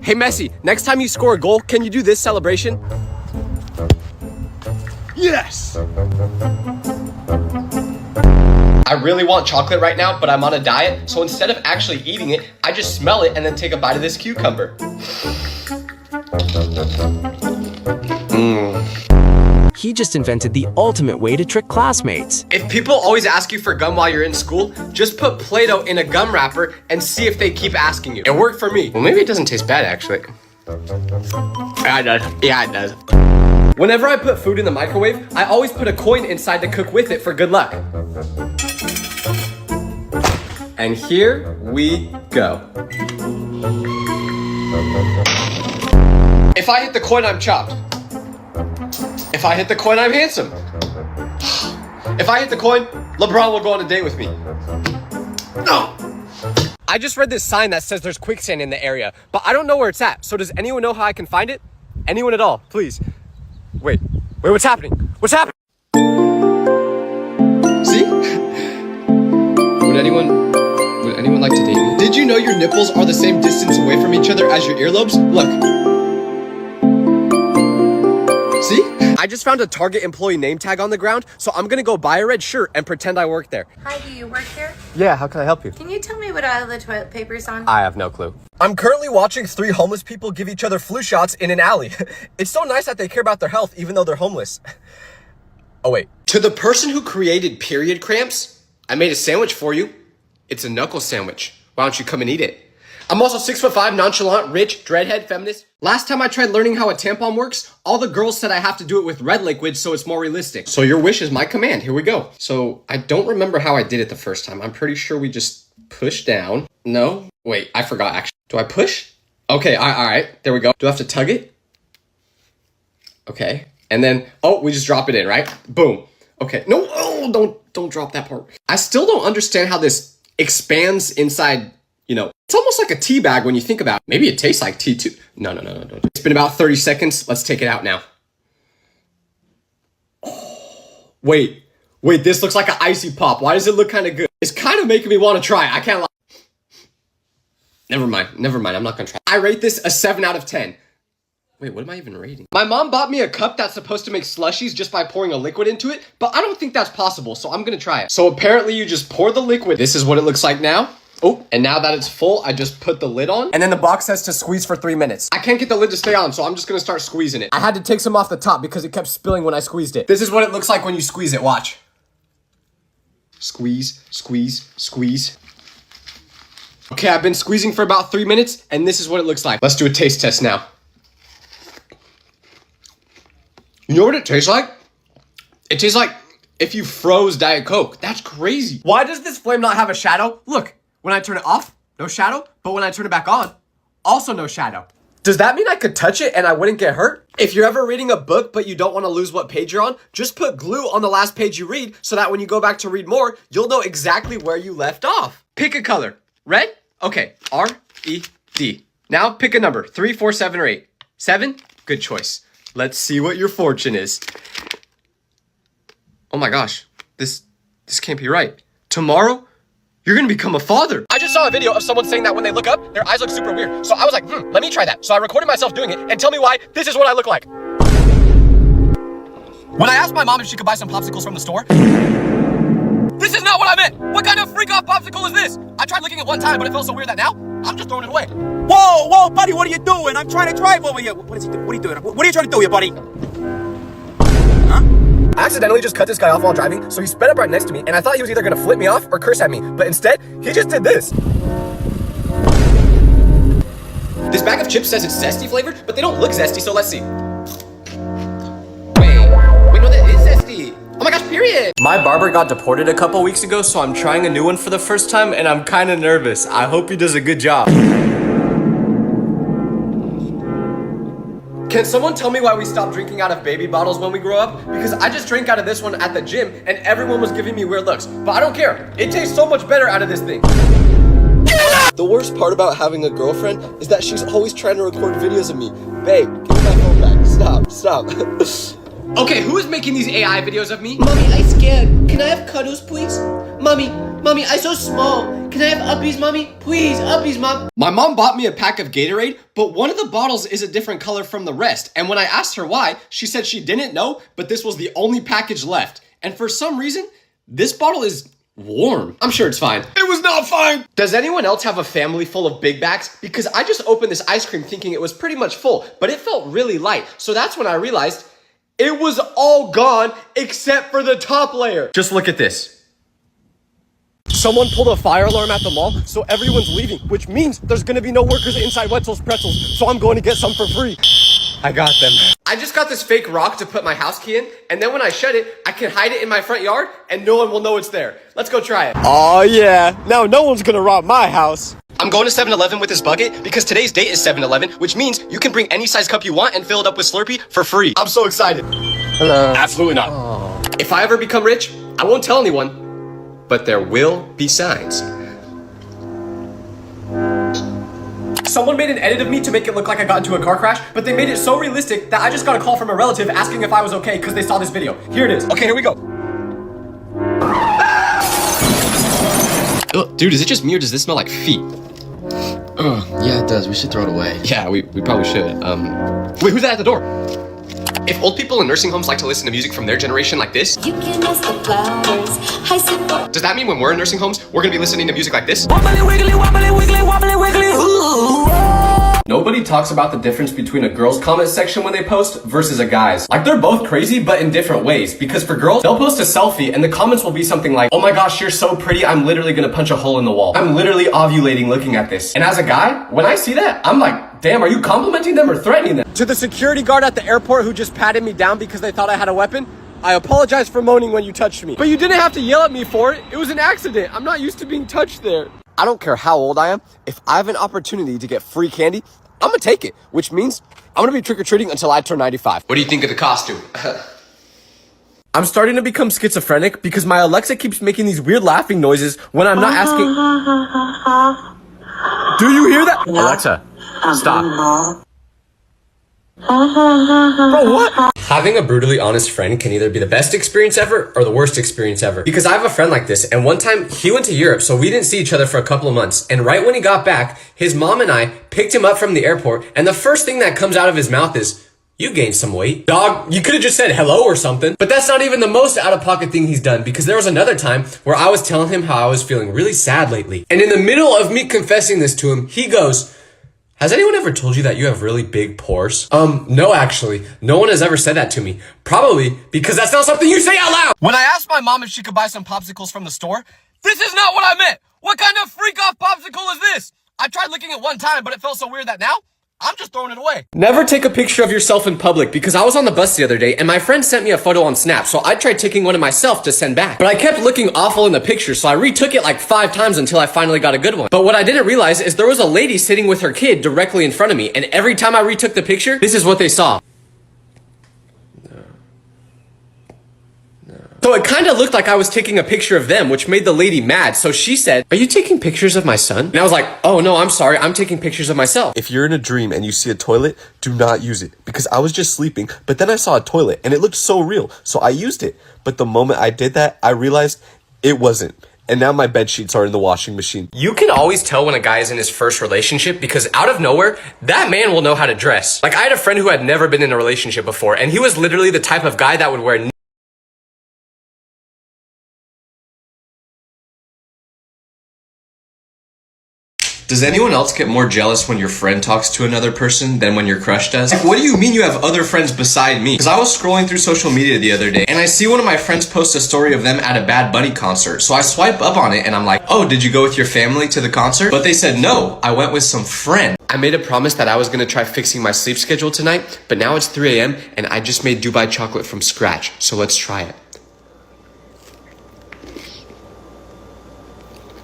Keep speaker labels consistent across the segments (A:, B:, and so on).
A: Hey Messi, next time you score a goal, can you do this celebration? Yes! I really want chocolate right now, but I'm on a diet, so instead of actually eating it, I just smell it and then take a bite of this cucumber.
B: He just invented the ultimate way to trick classmates.
A: If people always ask you for gum while you're in school, just put Play-Doh in a gum wrapper and see if they keep asking you. It worked for me. Well, maybe it doesn't taste bad, actually. Yeah, it does. Yeah, it does. Whenever I put food in the microwave, I always put a coin inside to cook with it for good luck. And here we go. If I hit the coin, I'm chopped. If I hit the coin, I'm handsome. If I hit the coin, LeBron will go on a date with me. No. I just read this sign that says there's quicksand in the area, but I don't know where it's at. So does anyone know how I can find it? Anyone at all, please. Wait, what's happening? What's happening? See? Would anyone like to date me? Did you know your nipples are the same distance away from each other as your earlobes? Look. See? I just found a Target employee name tag on the ground, so I'm gonna go buy a red shirt and pretend I work there.
C: Hi, do you work here?
A: Yeah, how can I help you?
C: Can you tell me what aisle the toilet paper's on?
A: I have no clue. I'm currently watching 3 homeless people give each other flu shots in an alley. It's so nice that they care about their health even though they're homeless. Oh wait. To the person who created period cramps, I made a sandwich for you. It's a knuckle sandwich. Why don't you come and eat it? I'm also 6'5", nonchalant, rich, dreadhead, feminist. Last time I tried learning how a tampon works, all the girls said I have to do it with red liquid so it's more realistic. So your wish is my command. Here we go. So I don't remember how I did it the first time. I'm pretty sure we just push down. No? Wait, I forgot actually. Do I push? Okay, all right. There we go. Do I have to tug it? Okay. And then, oh, we just drop it in, right? Boom. Okay. No, oh, don't drop that part. I still don't understand how this expands inside, you know. It's almost like a tea bag when you think about it. Maybe it tastes like tea too. No, don't. It's been about 30 seconds. Let's take it out now. Oh, wait, this looks like an icy pop. Why does it look kind of good? It's kind of making me want to try it. I can't lie. Never mind. I'm not gonna try. I rate this a 7 out of 10. Wait, what am I even rating? My mom bought me a cup that's supposed to make slushies just by pouring a liquid into it, but I don't think that's possible, so I'm gonna try it. So apparently you just pour the liquid. This is what it looks like now. Oh, and now that it's full, I just put the lid on. And then the box says to squeeze for 3 minutes. I can't get the lid to stay on, so I'm just gonna start squeezing it. I had to take some off the top because it kept spilling when I squeezed it. This is what it looks like when you squeeze it, watch. Squeeze, squeeze, squeeze. Okay, I've been squeezing for about 3 minutes, and this is what it looks like. Let's do a taste test now. You know what it tastes like? It tastes like if you froze Diet Coke. That's crazy. Why does this flame not have a shadow? Look, when I turn it off, no shadow, but when I turn it back on, also no shadow. Does that mean I could touch it and I wouldn't get hurt? If you're ever reading a book but you don't want to lose what page you're on, just put glue on the last page you read so that when you go back to read more, you'll know exactly where you left off. Pick a color. Red? Okay, R-E-D. Now pick a number, 3, 4, 7, or 8. 7? Good choice. Let's see what your fortune is. Oh my gosh, this can't be right. Tomorrow, you're gonna become a father. I just saw a video of someone saying that when they look up, their eyes look super weird. So I was like, let me try that. So I recorded myself doing it, and tell me why this is what I look like. When I asked my mom if she could buy some popsicles from the store, this is not what I meant. What kind of freak-off popsicle is this? I tried licking it one time, but it felt so weird that now, I'm just throwing it away.
D: Whoa, buddy, what are you doing? I'm trying to drive over here. What is he doing? What are you doing? What are you trying to do here, buddy? Huh?
A: I accidentally just cut this guy off while driving, so he sped up right next to me, and I thought he was either gonna flip me off or curse at me, but instead, he just did this. This bag of chips says it's zesty flavored, but they don't look zesty, so let's see. Wait, no, that is zesty. Oh my gosh, period. My barber got deported a couple weeks ago, so I'm trying a new one for the first time, and I'm kind of nervous. I hope he does a good job. Can someone tell me why we stopped drinking out of baby bottles when we grow up? Because I just drank out of this one at the gym and everyone was giving me weird looks. But I don't care. It tastes so much better out of this thing. The worst part about having a girlfriend is that she's always trying to record videos of me. Babe, give me my phone back. Stop. Okay, who is making these AI videos of me?
E: Mommy, I'm scared. Can I have cuddles, please? Mommy,
A: Mommy, I'm so small. Can I have Uppies, Mommy? Please, Uppies, Mom. My mom bought me a pack of Gatorade, but one of the bottles is a different color from the rest. And when I asked her why, she said she didn't know, but this was the only package left. And for some reason, this bottle is warm. I'm sure it's fine. It was not fine. Does anyone else have a family full of big bags? Because I just opened this ice cream thinking it was pretty much full, but it felt really light. So that's when I realized it was all gone except for the top layer. Just look at this. Someone pulled a fire alarm at the mall, so everyone's leaving, which means there's gonna be no workers inside Wetzel's Pretzels, so I'm going to get some for free. I got them. I just got this fake rock to put my house key in, and then when I shut it, I can hide it in my front yard, and no one will know it's there. Let's go try it. Oh yeah, now no one's gonna rob my house. I'm going to 7-Eleven with this bucket because today's date is 7-Eleven, which means you can bring any size cup you want and fill it up with Slurpee for free. I'm so excited. Hello. Absolutely not. Aww. If I ever become rich, I won't tell anyone, but there will be signs. Someone made an edit of me to make it look like I got into a car crash, but they made it so realistic that I just got a call from a relative asking if I was okay because they saw this video. Here it is. Okay, here we go. Ugh, dude, is it just me or does this smell like feet?
E: Yeah, it does. We should throw it away.
A: Yeah, we probably should. Wait, who's that at the door? If old people in nursing homes like to listen to music from their generation like this,
F: You can ask the flowers.
A: does that mean when we're in nursing homes, we're gonna be listening to music like this?
F: Wobbly wiggly, wobbly wiggly, wobbly wiggly. Ooh.
A: Nobody talks about the difference between a girl's comment section when they post versus a guy's. Like, they're both crazy, but in different ways. Because for girls, they'll post a selfie and the comments will be something like, oh my gosh, you're so pretty, I'm literally gonna punch a hole in the wall. I'm literally ovulating looking at this. And as a guy, when I see that, I'm like, damn, are you complimenting them or threatening them? To the security guard at the airport who just patted me down because they thought I had a weapon, I apologize for moaning when you touched me. But you didn't have to yell at me for it. It was an accident. I'm not used to being touched there. I don't care how old I am. If I have an opportunity to get free candy, I'm gonna take it, which means I'm gonna be trick-or-treating until I turn 95. What do you think of the costume? I'm starting to become schizophrenic because my Alexa keeps making these weird laughing noises when I'm not asking. Do you hear that? Alexa, stop. Bro, what? Having a brutally honest friend can either be the best experience ever or the worst experience ever. Because I have a friend like this, and one time he went to Europe, so we didn't see each other for a couple of months. And right when he got back, his mom and I picked him up from the airport, and the first thing that comes out of his mouth is, you gained some weight. Dog, you could have just said hello or something. But that's not even the most out-of-pocket thing he's done, because there was another time where I was telling him how I was feeling really sad lately. And in the middle of me confessing this to him, he goes, has anyone ever told you that you have really big pores? No, actually. No one has ever said that to me. Probably because that's not something you say out loud. When I asked my mom if she could buy some popsicles from the store, this is not what I meant. What kind of freak-off popsicle is this? I tried licking it one time, but it felt so weird that now I'm just throwing it away. Never take a picture of yourself in public, because I was on the bus the other day and my friend sent me a photo on Snap, so I tried taking one of myself to send back. But I kept looking awful in the picture, so I retook it like 5 times until I finally got a good one. But what I didn't realize is there was a lady sitting with her kid directly in front of me, and every time I retook the picture, this is what they saw. So it kind of looked like I was taking a picture of them, which made the lady mad. So she said, are you taking pictures of my son? And I was like, oh no, I'm sorry. I'm taking pictures of myself.
G: If you're in a dream and you see a toilet, do not use it. Because I was just sleeping, but then I saw a toilet and it looked so real. So I used it. But the moment I did that, I realized it wasn't. And now my bed sheets are in the washing machine.
A: You can always tell when a guy is in his first relationship because out of nowhere, that man will know how to dress. Like, I had a friend who had never been in a relationship before, and he was literally the type of guy that would wear Does anyone else get more jealous when your friend talks to another person than when your crush does? Like, what do you mean you have other friends beside me? Because I was scrolling through social media the other day, and I see one of my friends post a story of them at a Bad Bunny concert. So I swipe up on it, and I'm like, oh, did you go with your family to the concert? But they said, no, I went with some friend. I made a promise that I was gonna try fixing my sleep schedule tonight, but now it's 3 a.m. and I just made Dubai chocolate from scratch. So let's try it.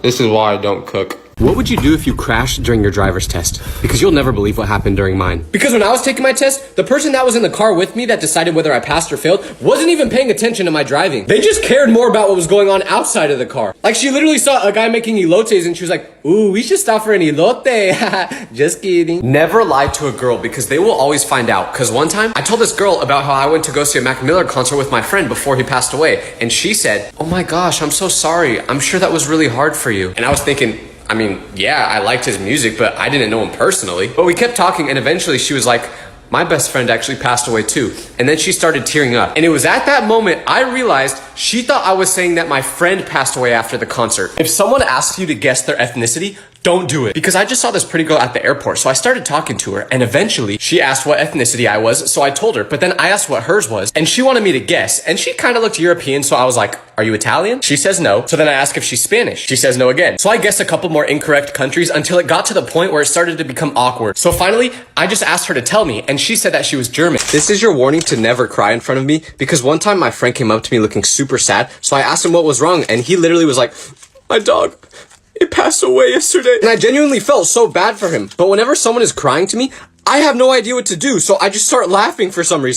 A: This is why I don't cook.
B: What would you do if you crashed during your driver's test? Because you'll never believe what happened during mine.
A: Because when I was taking my test, the person that was in the car with me that decided whether I passed or failed wasn't even paying attention to my driving. They just cared more about what was going on outside of the car. Like, she literally saw a guy making elotes and she was like, ooh, we should stop for an elote. Just kidding. Never lie to a girl because they will always find out. Because one time, I told this girl about how I went to go see a Mac Miller concert with my friend before he passed away. And she said, oh my gosh, I'm so sorry. I'm sure that was really hard for you. And I was thinking, I mean, yeah, I liked his music, but I didn't know him personally. But we kept talking, and eventually she was like, my best friend actually passed away too. And then she started tearing up. And it was at that moment I realized she thought I was saying that my friend passed away after the concert. If someone asks you to guess their ethnicity, don't do it. Because I just saw this pretty girl at the airport, so I started talking to her, and eventually she asked what ethnicity I was, so I told her, but then I asked what hers was, and she wanted me to guess, and she kind of looked European, so I was like, are you Italian? She says no, so then I asked if she's Spanish. She says no again. So I guessed a couple more incorrect countries until it got to the point where it started to become awkward. So finally, I just asked her to tell me, and she said that she was German. This is your warning to never cry in front of me, because one time my friend came up to me looking super sad, so I asked him what was wrong, and he literally was like, my dog, it passed away yesterday. And I genuinely felt so bad for him. But whenever someone is crying to me, I have no idea what to do, so I just start laughing for some reason.